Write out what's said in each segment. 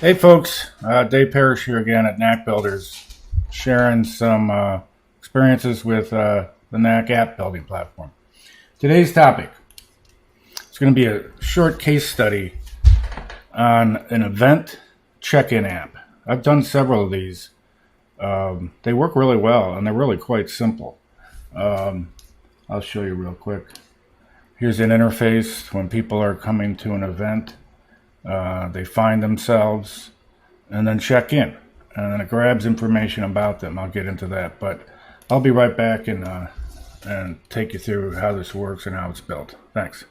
Hey folks, Dave Parrish here again at Knack Builders, sharing some experiences with the Knack app building platform. Today's topic is going to be a short case study on an event check-in app. I've done several of these. They work really well and they're really quite simple. I'll show you real quick. Here's an interface when people are coming to an event. They find themselves and then check in, and then it grabs information about them. I'll get into that, but I'll be right back and take you through how this works and how it's built. Thanks.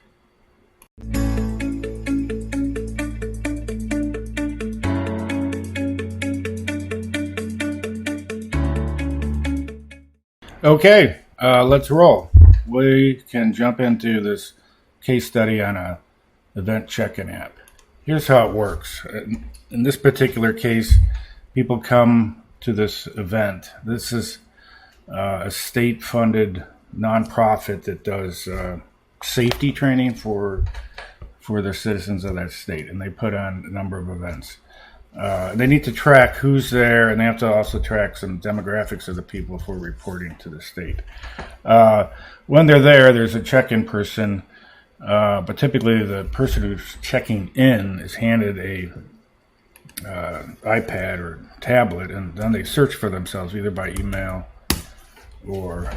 Okay, let's roll. We can jump into this case study on a event check-in app. Here's how it works. In this particular case, people come to this event. This is a state-funded nonprofit that does safety training for the citizens of that state, and they put on a number of events. They need to track who's there, and they have to also track some demographics of the people for reporting to the state. When they're there, there's a check-in person. But typically the person who's checking in is handed a iPad or tablet, and then they search for themselves either by email or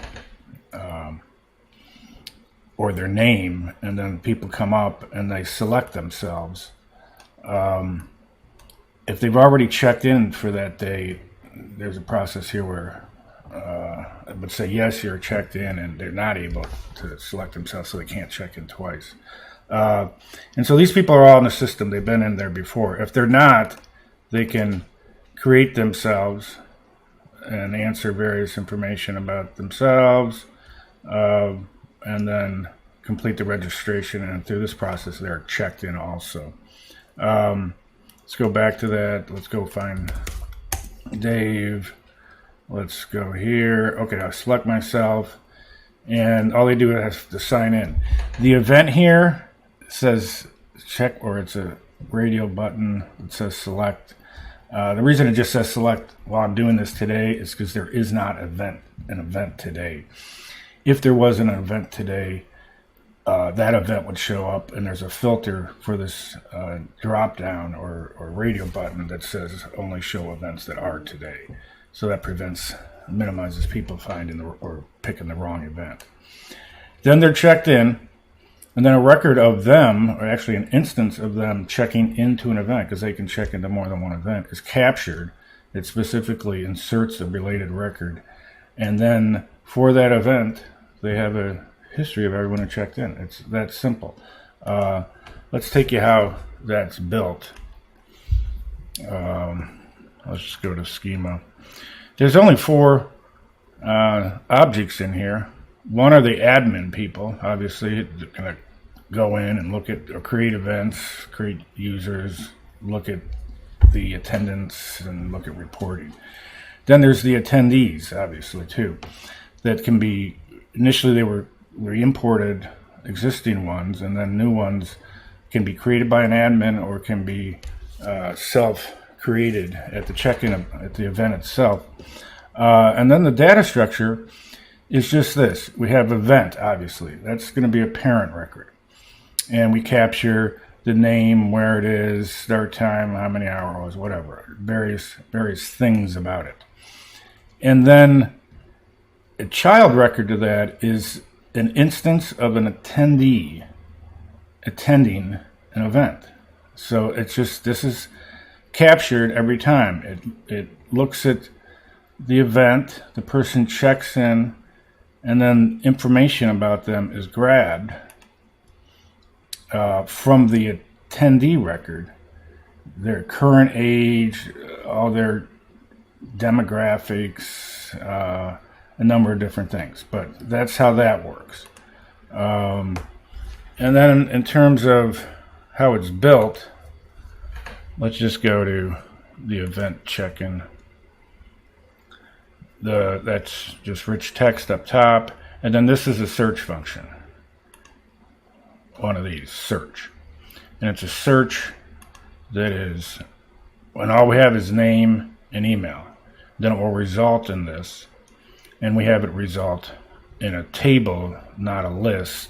their name, and then people come up and they select themselves. If they've already checked in for that day, there's a process here where it would say, yes, you're checked in, and they're not able to select themselves, so they can't check in twice. And so these people are all in the system. They've been in there before. If they're not, they can create themselves and answer various information about themselves, and then complete the registration. And through this process, they're checked in also. Let's go back to that. Let's go find Dave. Let's go here. Okay, I'll select myself, and all they do is to sign in. The event here says check, or it's a radio button that says select. The reason it just says select while I'm doing this today is because there is not an event today. If there was an event today, that event would show up, and there's a filter for this drop down or radio button that says only show events that are today. So that minimizes people finding or picking the wrong event. Then they're checked in, and then a record of them, or actually an instance of them checking into an event, because they can check into more than one event, is captured. It specifically inserts a related record. And then for that event, they have a history of everyone who checked in. It's that simple. Let's take you how that's built. Let's just go to schema. There's only 4 objects in here. One are the admin people. Obviously, they're going to go in and look at or create events, create users, look at the attendance, and look at reporting. Then there's the attendees, obviously, too. That can be, initially they were imported existing ones, and then new ones can be created by an admin or can be self-created at the check-in at the event itself. And then the data structure is just this. We have event, obviously. That's going to be a parent record. And we capture the name, where it is, start time, how many hours, whatever. Various things about it. And then a child record to that is an instance of an attendee attending an event. So it's just, this is captured every time. It looks at the event, the person checks in, and then information about them is grabbed from the attendee record, their current age, all their demographics, a number of different things. But that's how that works. And then in terms of how it's built, let's just go to the event check-in. That's just rich text up top, and then this is a search function. One of these, search. And it's a search that is and all we have is name and email. Then it will result in this, and we have it result in a table, not a list.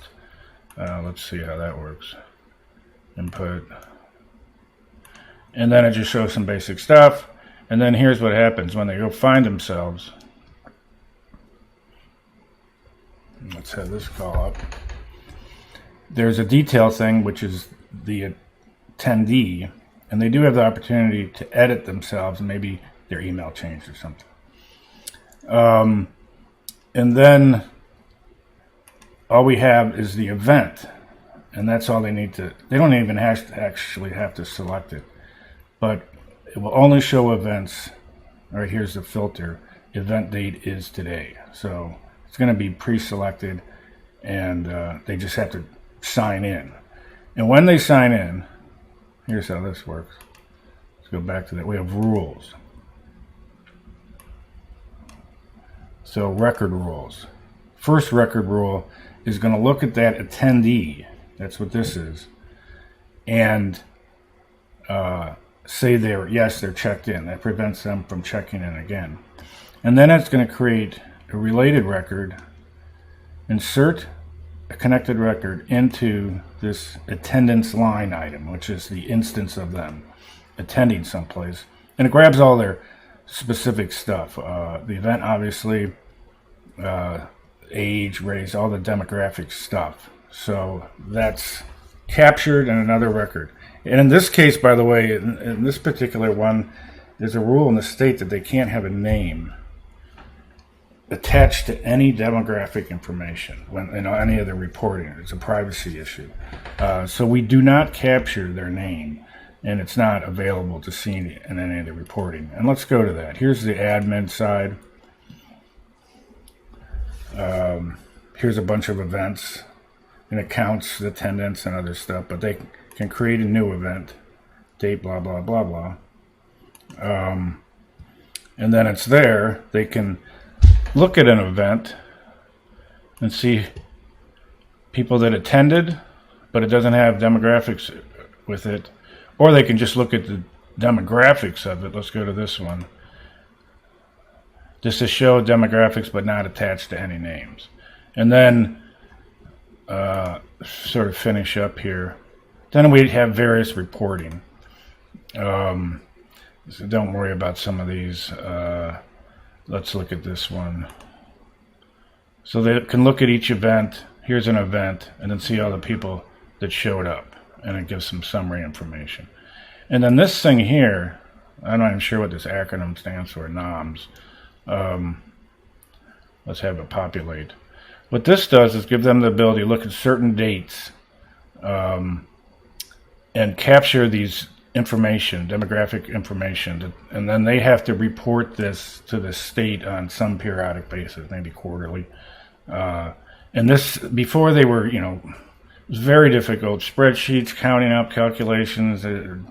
Let's see how that works. Input. And then it just shows some basic stuff. And then here's what happens when they go find themselves. Let's have this call up. There's a detail thing, which is the attendee, and they do have the opportunity to edit themselves, and maybe their email changed or something. And then all we have is the event, and that's all they need to. They don't even actually have to select it, but it will only show events. All right, here's the filter. Event date is today, so it's going to be pre-selected, and they just have to sign in. And when they sign in, here's how this works. Let's go back to that. We have rules. So record rules. First record rule is going to look at that attendee. That's what this is. And say they're checked in. That prevents them from checking in again. And then it's going to create a related record. Insert a connected record into this attendance line item, which is the instance of them attending someplace. And it grabs all their specific stuff. The event, obviously, age, race, all the demographic stuff. So that's captured in another record. And in this case, by the way, in this particular one, there's a rule in the state that they can't have a name attached to any demographic information when any of the reporting. It's a privacy issue. So we do not capture their name, and it's not available to see in any of the reporting. And let's go to that. Here's the admin side. Here's a bunch of events, and it counts the attendance and other stuff, but they can create a new event, date, blah, blah, blah, blah. And then it's there. They can look at an event and see people that attended, but it doesn't have demographics with it. Or they can just look at the demographics of it. Let's go to this one. Just to show demographics, but not attached to any names. And then sort of finish up here. Then we have various reporting. So don't worry about some of these. Let's look at this one. So they can look at each event. Here's an event, and then see all the people that showed up, and it gives some summary information. And then this thing here, I'm not even sure what this acronym stands for, NOMS. Let's have it populate. What this does is give them the ability to look at certain dates and capture these information, demographic information, and then they have to report this to the state on some periodic basis, maybe quarterly. And this, before they were, it was very difficult. Spreadsheets, counting up calculations,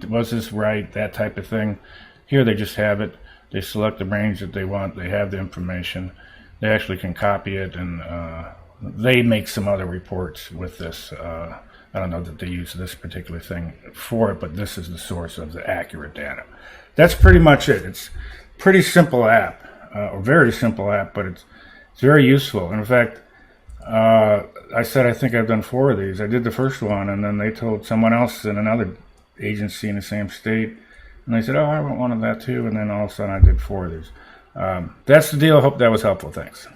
was this right, that type of thing. Here they just have it. They select the range that they want. They have the information. They actually can copy it, and they make some other reports with this. I don't know that they use this particular thing for it, but this is the source of the accurate data. That's pretty much it. It's a pretty simple app, a very simple app, but it's very useful. And in fact, I said I think I've done 4 of these. I did the first one, and then they told someone else in another agency in the same state, and they said, oh, I want one of that too, and then all of a sudden I did 4 of these. That's the deal. I hope that was helpful. Thanks.